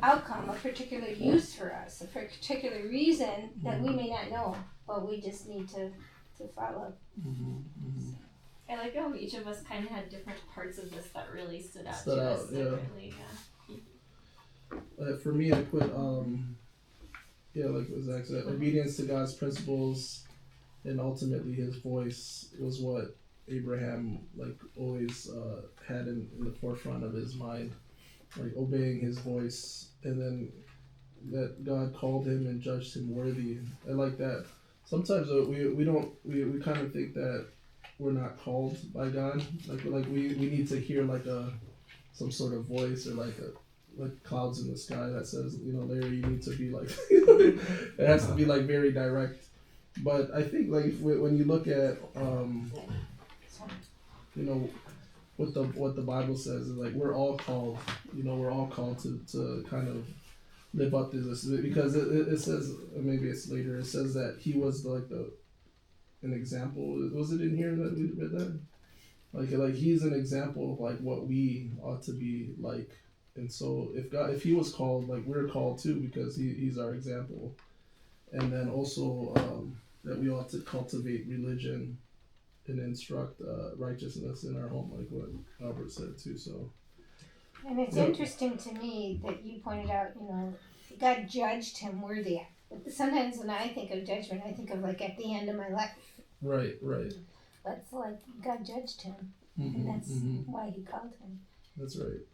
outcome, a particular use for us, a particular reason that we may not know, but we just need to follow. I like how each of us kind of had different parts of this that really stood out to us differently. For me, I put like what Zach said, obedience to God's principles, and ultimately His voice was what Abraham like always had in the forefront of his mind, like obeying His voice, and then that God called him and judged him worthy. I like that. Sometimes we kind of think that we're not called by God, like we need to hear like some sort of voice or like clouds in the sky that says, Larry, you need to be like it has to be like very direct. But I think like when you look at what the Bible says is like we're all called, we're all called to kind of live up to this, because it says, maybe it's later, it says that he was like an example. Was it in here that we read that? Like he's an example of like what we ought to be like. And so if he was called, like we're called too, because he's our example. And then also that we ought to cultivate religion and instruct righteousness in our home, like what Albert said too. So. And it's interesting to me that you pointed out, God judged him worthy. But sometimes when I think of judgment, I think of like at the end of my life. Right. That's like God judged him, and that's why He called him. That's right.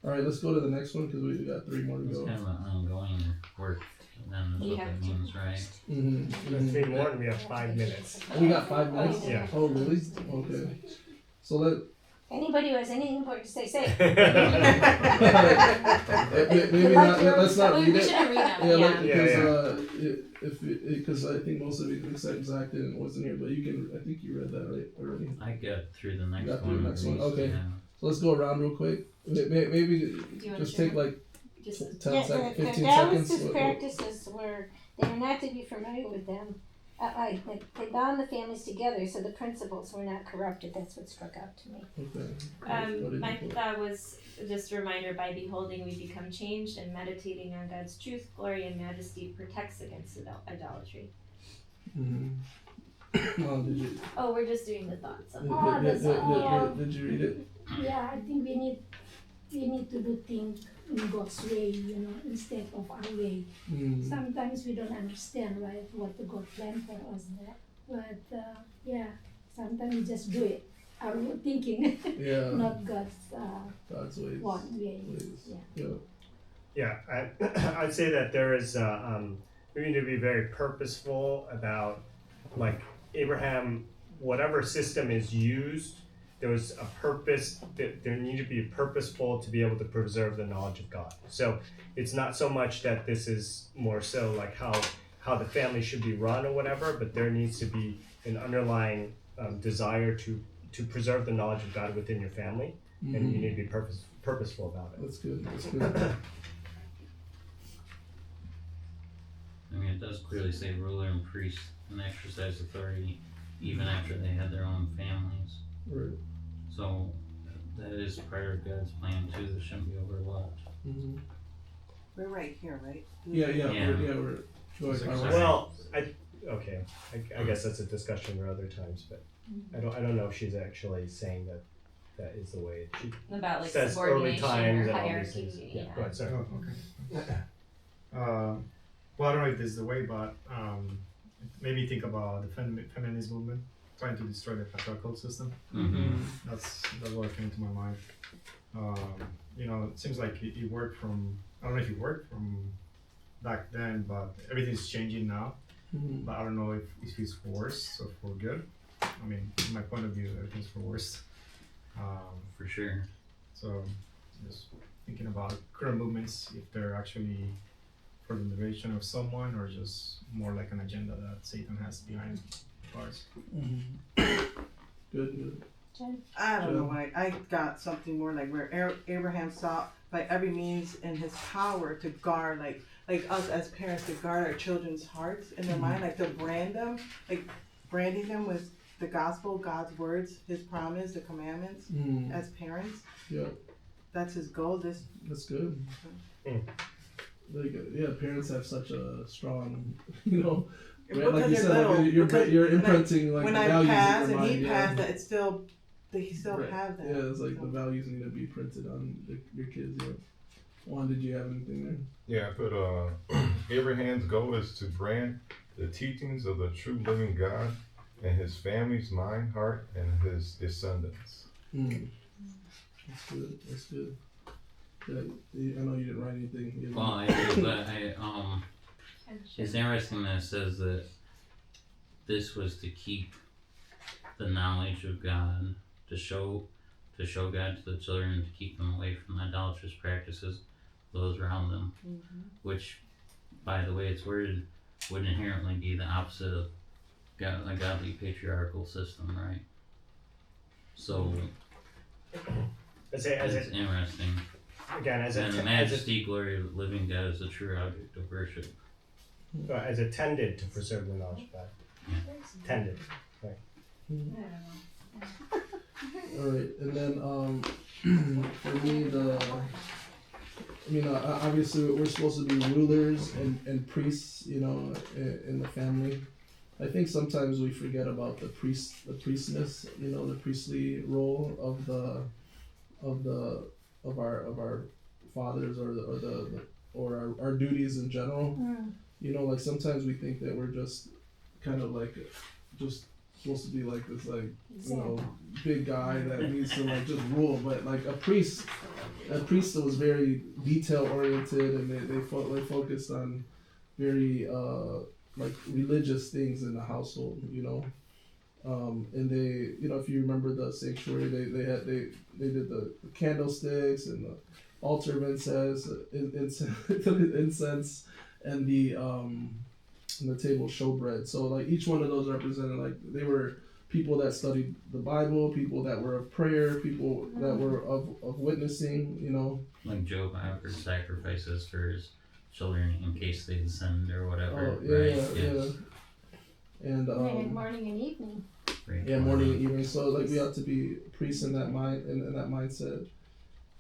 All right, let's go to the next one because we got 3 more to go. It's kind of an ongoing work, then is what that means, right? There's 3 more, and we have 5 minutes. We got 5 minutes? Yeah. Oh, really? Okay. So Anybody who has anything important to say it. Maybe not. Let's not read it. Shouldn't read them. Because I think most of it except Zach wasn't here, but I think you read that right already. I got through the next Got one. through the next one. at least, Okay. yeah. So let's go around real quick. Maybe just take like 10 seconds, 15 seconds. Dialysis practices were, they were not to be familiar with them. They bound the families together, so the principles were not corrupted. That's what struck out to me. Okay. My thought was just a reminder, by beholding we become changed, and meditating on God's truth, glory, and majesty protects against idolatry. Did you? Oh, we're just doing the thoughts. Did you read it? Yeah, I think we need to do things in God's way, instead of our way. Sometimes we don't understand, right, what the God planned for us. But sometimes we just do it our own thinking, not God's ways. One way. Yeah, I'd say that there is we need to be very purposeful about, like Abraham, whatever system is used, there was a purpose, there needed to be purposeful to be able to preserve the knowledge of God. So it's not so much that this is more so like how the family should be run or whatever, but there needs to be an underlying desire to preserve the knowledge of God within your family, and you need to be purposeful about it. That's good. I mean, it does clearly say ruler and priest and exercise authority even after they had their own families. Right. So that is part of God's plan too. That shouldn't be overlooked. We're right here, right? Yeah. We're Well, I guess that's a discussion for other times, but I don't know if she's actually saying that is the way she About like says early subordination times or and all these hierarchy. things. Yeah, go ahead, sorry. Well, I don't know if this is the way, but it made me think about the feminist movement trying to destroy the patriarchal system. That's what came to my mind. It seems like it worked from, I don't know if it worked from back then, but everything's changing now. But I don't know if it's for worse or for good. I mean, from my point of view, everything's for worse. For sure. So just thinking about current movements, if they're actually for the liberation of someone or just more like an agenda that Satan has behind bars. Good. I don't know why. I got something more like where Abraham sought by every means in his power to guard, like us as parents, to guard our children's hearts and their mind, like to brand them, like branding them with the gospel, God's words, His promise, the commandments, as parents. Yeah. that's his goal. This That's good. Mm. Like, yeah, parents have such a strong, you know, because like you they're said, little, like you're because imprinting like when the I values pass in their and mind. he Yeah. passed, that it's still they still Right. have that. Yeah, it's like So. the values need to be printed on your kids. Yeah. Juan, did you have anything there? Yeah, I put Abraham's goal is to grant the teachings of the true living God and his family's mind, heart, and his descendants. That's good. That's good. Yeah, I know you didn't write anything. You know. Well, I did, but it's interesting that it says that this was to keep the knowledge of God, to show God to the children, to keep them away from the idolatrous practices of those around them, which, by the way it's worded, would inherently be the opposite of a godly patriarchal system, right? So As it's it interesting. again, as And the it majesty, glory of the living God is the true object of worship. as it tended to preserve the knowledge of God. Tended. All right, and then for me, obviously we're supposed to be rulers and priests, you know, in the family. I think sometimes we forget about the priestness, you know, the priestly role of our fathers or our duties in general. You know, like sometimes we think that we're just kind of like just supposed to be like this, like, you know, big guy that needs to like just rule, but like a priest was very detail oriented, and they focused on very like religious things in the household, you know. And they, you know, if you remember the sanctuary, they did the candlesticks and the altar of incense, and the table showbread. So like each one of those represented, like, they were people that studied the Bible, people that were of prayer, people that were of witnessing, you know. Like Job offered sacrifices for his children in case they'd sinned or whatever. Oh, yeah, right? yeah. And morning and evening. Right. yeah, morning and evening. So like we ought to be priests in that mind, in that mindset.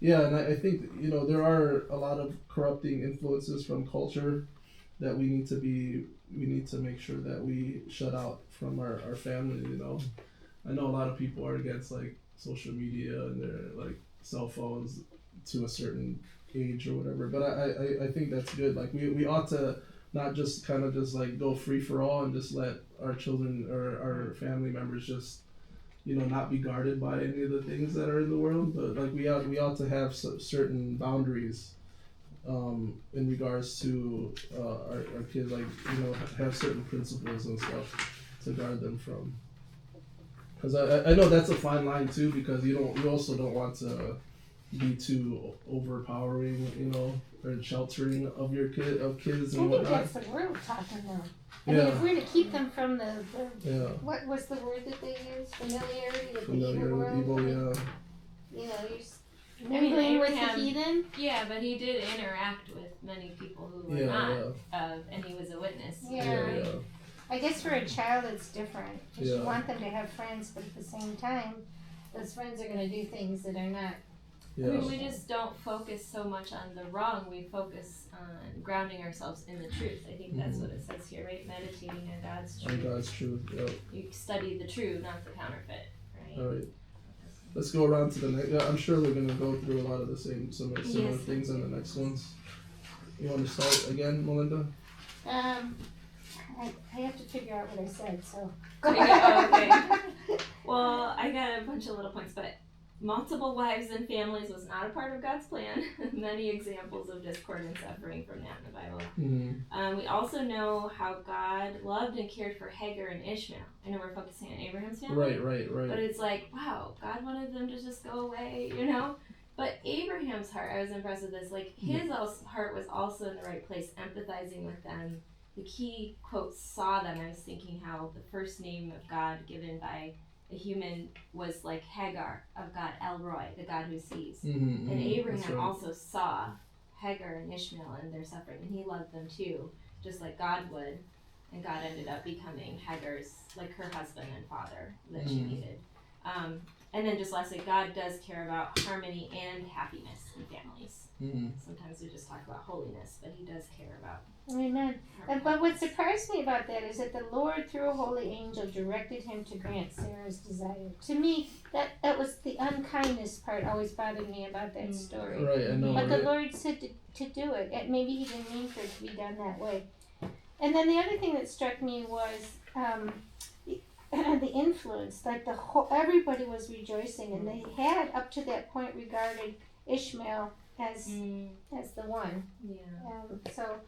Yeah, and I think, you know, there are a lot of corrupting influences from culture that we need to make sure that we shut out from our family, you know. I know a lot of people are against like social media and their like cell phones to a certain age or whatever, but I think that's good. Like we ought to not just kind of just like go free for all and just let our children or our family members just, you know, not be guarded by any of the things that are in the world, but like we ought to have certain boundaries in regards to our kids, like, you know, have certain principles and stuff to guard them from. Because I know that's a fine line too, because you also don't want to be too overpowering, you know, or sheltering of your kids I and think whatnot. that's the word we're talking now. I mean, if we're to keep them from the what was the word that they used? Familiarity with the evil world. Evil, yeah. You know, you're mingling with the Abraham- heathen. Yeah, but he did interact with many people who were not, and he was a witness. Yeah. I guess for a child it's different, because Yeah. you want them to have friends, but at the same time, those friends are going to do things that are not. Yeah. I mean, we just don't focus so much on the wrong, we focus on grounding ourselves in the truth. I think that's what it says here, right? Meditating on God's truth. On God's truth, yeah. You study the true, not the counterfeit, right? All right. Let's go around to the next. Yeah, I'm sure we're gonna go through a lot of the similar Yes. things in the next ones. You want to start again, Melinda? I have to figure out what I said, so. Okay. Well, I got a bunch of little points, but multiple wives and families was not a part of God's plan. Many examples of discord and suffering from that in the Bible. Mm-hmm. We also know how God loved and cared for Hagar and Ishmael. I know we're focusing on Abraham's family. Right. But it's like, wow, God wanted them to just go away, you know? But Abraham's heart, I was impressed with this, like his heart was also in the right place, empathizing with them. The key quote, saw them. I was thinking how the first name of God given by a human was like Hagar, of God El Roy, the God who sees. Mm-hmm, And Abraham right. also saw Hagar and Ishmael and their suffering, and he loved them too, just like God would. And God ended up becoming Hagar's, like her husband and father that she needed. And then just lastly, God does care about harmony and happiness in families. Mm-hmm. Sometimes we just talk about holiness, but he does care about Amen. harmony. But what surprised me about that is that the Lord, through a holy angel, directed him to grant Sarah's desire. To me, that was the unkindness part always bothered me about that story. Right, I know. But the Right? Lord said to do it. Maybe he didn't mean for it to be done that way. And then the other thing that struck me was the influence. Like everybody was rejoicing, and they had up to that point regarded Ishmael as the one. Yeah. So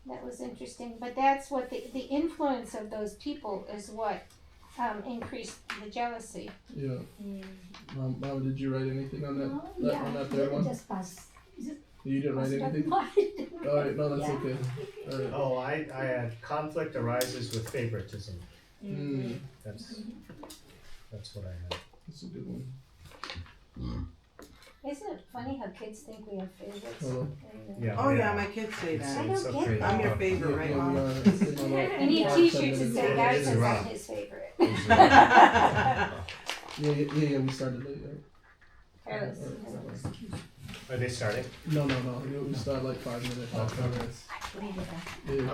that was interesting. But that's what the influence of those people is what increased the jealousy. Yeah. Mama, did you write anything on that? No, On that third one? just pass. You didn't write anything? All right, no, that's okay. All right. Oh, I had conflict arises with favoritism. Mm, That's what I had. that's a good one. Isn't it funny how kids think we have favorites? Hello. Yeah. Oh yeah, my kids say It's, that. I it's don't so get crazy. that. I'm your favorite, right, Yeah, Mom? we are. It's in our- We need our t-shirts 10 that minutes. say It God is says wrong. I'm his favorite. Yeah, we started late, right? Careless. Are they starting? No. We start like 5 minutes. 5 minutes.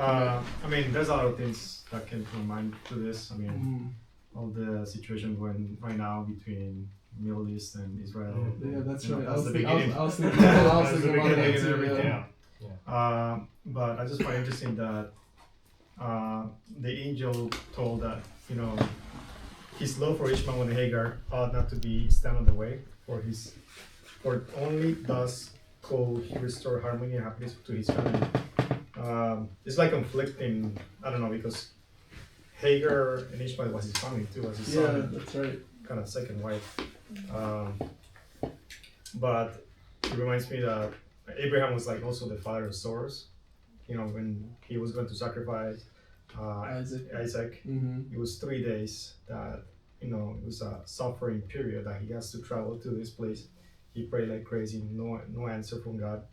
I mean, there's a lot of things that came to my mind to this. I mean, all the situation going right now between Middle East and Israel. Yeah, that's You know, right. that's the I was beginning. thinking That's the about beginning that and too, everything. yeah. But I just find interesting that the angel told that, you know, his love for Ishmael and Hagar ought not to be stand on the way for only thus could he restore harmony and happiness to his family. It's like conflicting, I don't know, because Hagar and Ishmael was his family too, was his Yeah, son, that's right. kind of second wife. But it reminds me that Abraham was like also the father of sorrows. You know, when he was going to sacrifice Isaac, Mm-hmm. it was 3 days that, you know, it was a suffering period that he has to travel to this place. He prayed like crazy, no answer from God.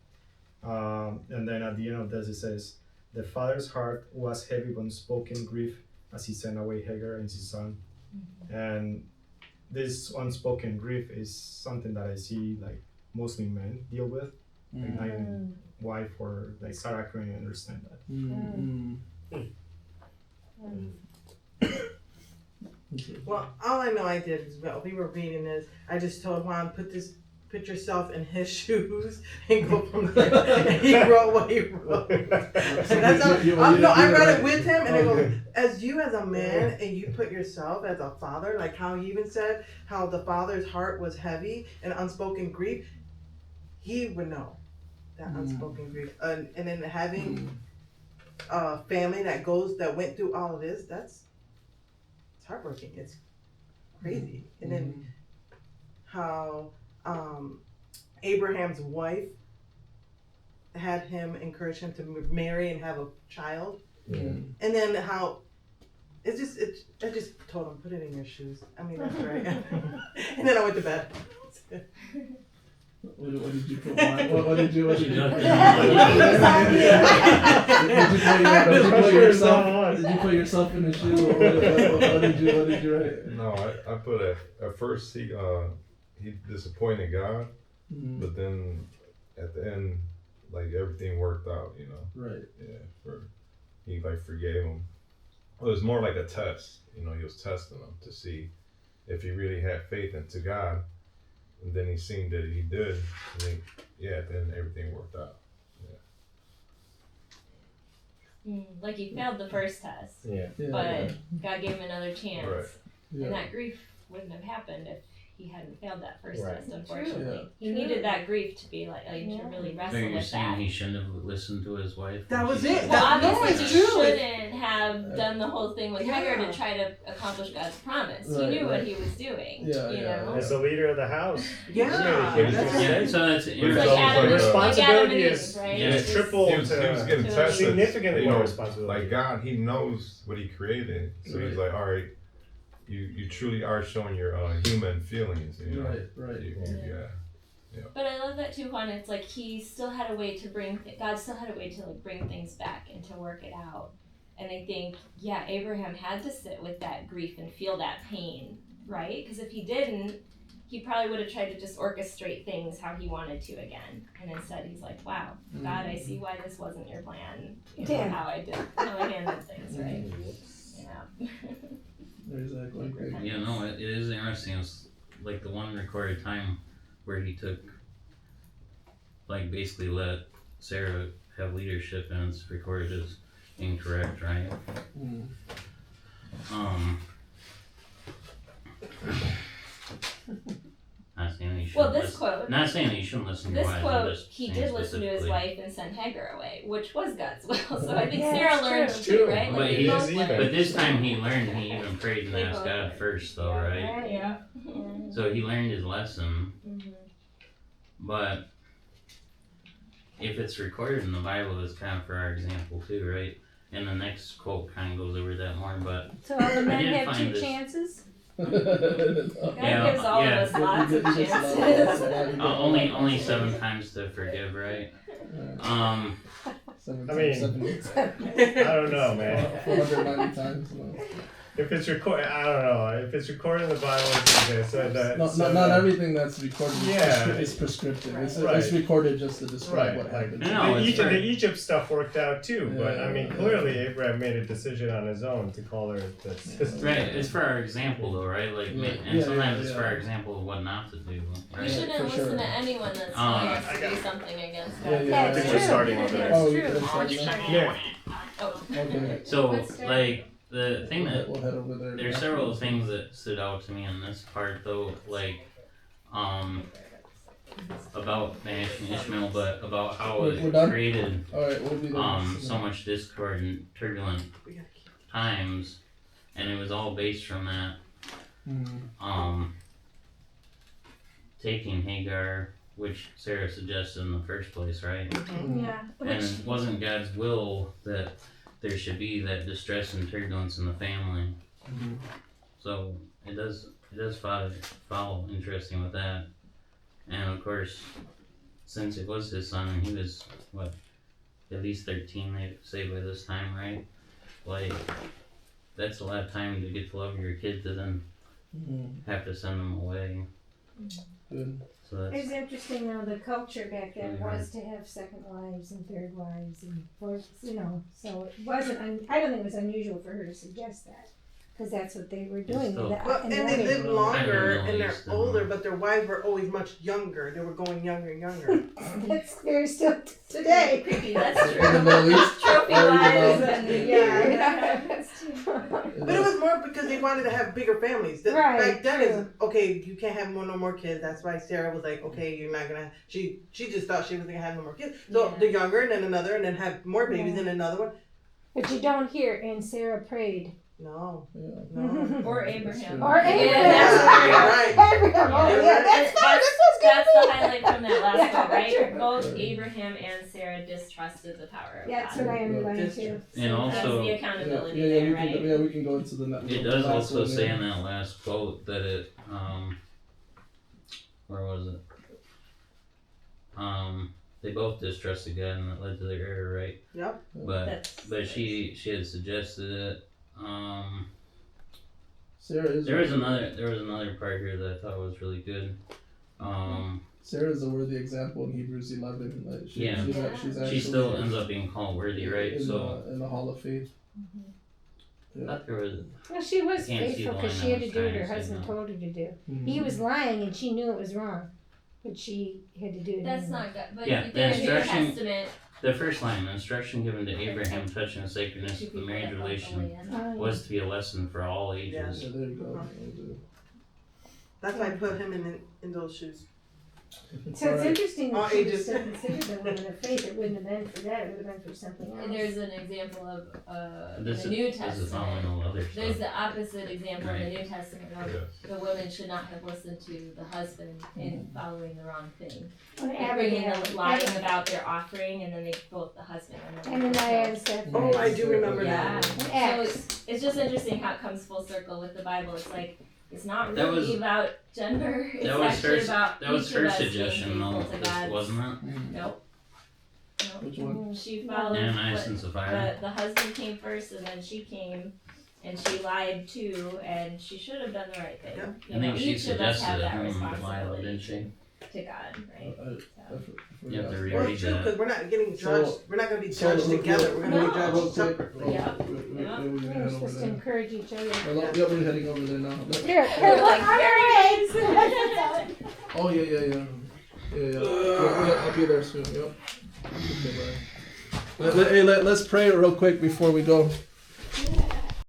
And then at the end of this, it says, the father's heart was heavy with unspoken grief as he sent away Hagar and his son. And this unspoken grief is something that I see like mostly men deal with. Like not even wife or like Sarah couldn't understand that. Well, all I know I did is while we were reading this, I just told Juan, put yourself in his shoes and go from there. And he wrote what he wrote. And that's how, I read it with him, and I go, as a man, and you put yourself as a father, like how he even said how the father's heart was heavy and unspoken grief, he would know that unspoken grief. And then having a family that went through all of this, it's heartbreaking. It's crazy. And then how Abraham's wife had him encourage him to marry and have a child, and then how I just told him, put it in your shoes. I mean, that's right. And then I went to bed. What did you put? What did you? She does. Did you put yourself in the shoe? Or what did you write? No, I put at first he disappointed God, but then at the end, like everything worked out, you know. Right. Yeah, he like forgave him. Well, it was more like a test, you know. He was testing him to see if he really had faith into God, and then he seen that he did. And then everything worked out. Like he failed the first test, Yeah. but God gave him another chance, Right. Yeah. and that grief wouldn't have happened if he hadn't failed that first Right. test. Unfortunately, True. he needed that grief to be like to really So wrestle you're with saying that. he shouldn't have listened to his wife? That was She it. said- Well, No, obviously it's he true. shouldn't have done the whole thing with Hagar Yeah. to try to accomplish God's promise. Right, he knew right. what he was doing. Yeah, you yeah, know. As the leader of the house. Yeah, Really, that's Yeah, it. so that's But It's it's like almost Adam, like like Adam and responsibility Eve, is right? Yeah. It's triple He was getting to tested. significantly you more know, responsibility. Like God, he knows what he created, so he's like, all right, you truly are showing your human feelings, you know. Right. Yeah. But I love that too, Juan. It's like he still had a way to God still had a way to like bring things back and to work it out. And I think, Abraham had to sit with that grief and feel that pain, right? Because if he didn't, he probably would have tried to just orchestrate things how he wanted to again. And instead he's like, wow, God, I see why this wasn't your plan. You know, Yeah. how I handled things, right? Yeah. Exactly. Yeah, no, it is interesting. It's like the one recorded time where he took, like, basically let Sarah have leadership, and it's recorded as incorrect, right? Not saying that you shouldn't Well, this listen. quote, Not saying that you shouldn't listen to your this wife. quote, I'm just he saying did listen to his specifically. wife and sent Hagar away, which was God's will. So I think Yeah, Sarah it's learned true. too, right? But Like, he they both is even. learned. But this time he learned. He even prayed and They asked both God learned. first, though, right? Yeah. So he learned his lesson. Mm-hmm. But if it's recorded in the Bible, it's kind of for our example too, right? And the next quote kind of goes over that more, but So all the men did have find two this- chances? God Yeah, gives all yeah. of us lots of chances. only 7 times to forgive, right? I don't know, man. 490 times. No. If it's recorded, I don't know. If it's recorded in the Bible, it's okay. So that, Not everything that's recorded Yeah. is prescriptive. It's Right. recorded just to describe Right, what like happened. No, the, it's Egypt, right. the Egypt stuff worked out too, but I mean, Yeah. clearly Abraham made a decision on his own to call her the sister. Right, it's for our example though, right? Like, Yeah. and Yeah, sometimes yeah, it's yeah. for our example of what not to do, You right? shouldn't for listen sure. to anyone that's telling us to do something against God. Yeah, yeah. That's I think true. we're starting over there. Oh, That's we true. can start now? Yeah. Oh, Okay. So, What's that? like, the thing that We'll head over there. there's several things that stood out to me in this part though, like, about banishing Ishmael, but about how We're it done? created Alright, we'll be there. so much discord and turbulent times, and it was all based from that taking Hagar, which Sarah suggested in the first place, right? Yeah. And it wasn't God's will that there should be that distress and turbulence in the family. So it does follow interesting with that. And of course, since it was his son and he was what, at least 13 they say by this time, right? Like, that's a lot of time to get to love your kid to then have to send them away. Good. So that's It's interesting though, the culture back then Mhm. was to have second wives and third wives and fourth, so it wasn't, I don't think it was unusual for her to suggest that. Cause that's what they were doing. still- Well, and they then- lived longer I don't know, and they're East, older, but their wives were always much younger. They were going younger and younger. That's very still today. creepy. That's In the true. Middle East? Trophy Or wives even, and Yeah. that's true. But it was more because they wanted to have bigger families. Right, Back then, true. is okay. You can't have no more kids. That's why Sarah was like, okay, you're not gonna. She just thought she was gonna have no more kids. So Yeah. the younger, and then another, and then have more babies, Yeah. and another one. But you don't hear, and Sarah prayed. No, Yeah. no. Or Abraham. Or Yeah, Abraham. that's Yeah, right. Abraham, oh Yeah. yeah, that's fine, this is good. That's the highlight from that last Yeah, quote, right? true. Both Abraham and Sarah distrusted the power of Yeah, that's God. what I underlined Distrust. too. And That's also, the accountability we there, can, right? we can go into the it the does last also one, say yeah. in that last quote that it, where was it? They both distrusted God and that led to their error, right? Yep. But she had suggested it. Sarah is There was another part here that I thought was really good. Sarah is a worthy example in Hebrews 11. Like Yeah. she's actually She still ends up being called worthy, right? in, So in the Hall of Faith. I thought there was Well, she was I can't see faithful the because line she I had to was do what trying her to say husband now. told her to do. Mhm. He was lying and she knew it was wrong, but she had to do it. That's anyway. not good. But Yeah, the the New instruction- Testament the first line. The instruction given to Abraham touching the sacredness of the marriage relation Oh, yeah. was to be a lesson for all ages. Yeah, there you go. That's why I put him in those shoes. So it's interesting All that she was ages. still considered a woman of faith. It wouldn't have been for that. It would have been for something else. There's an example of in This the is New this is following Testament. all other There's stuff. the opposite example in Right. the New Testament of Yeah. the women should not have listened to the husband in following the wrong thing. When Bringing Abigail, them lying about their offering, and then they both the husband and then Ananias and Sapphira. Oh, I do remember Yeah. that. So Acts. it's just interesting how it comes full circle with the Bible. It's like it's not That really was- about gender. It's That was actually her. about That was each of her us being suggestion, though, faithful to God. wasn't it? Nope. Which one? She followed Ananias what and Sapphira. the husband came first, and then she came, and she lied too, and she should have done the right thing. Yep. You I think know, she each of us have suggested that it. responsibility Didn't she? to God, right? You have to Well, reread it's true that. because we're not getting judged. So- we're not going to be so judged look, together. look, We're going to no. be judged Real quick. separately. Yeah. We're Yeah. gonna head Let's over just there. encourage each other. Yep, we're heading over there now. Here, We're look, like, on very the way. Oh yeah. I'll be there soon. Yep. Okay, bye. Let's pray real quick before we go.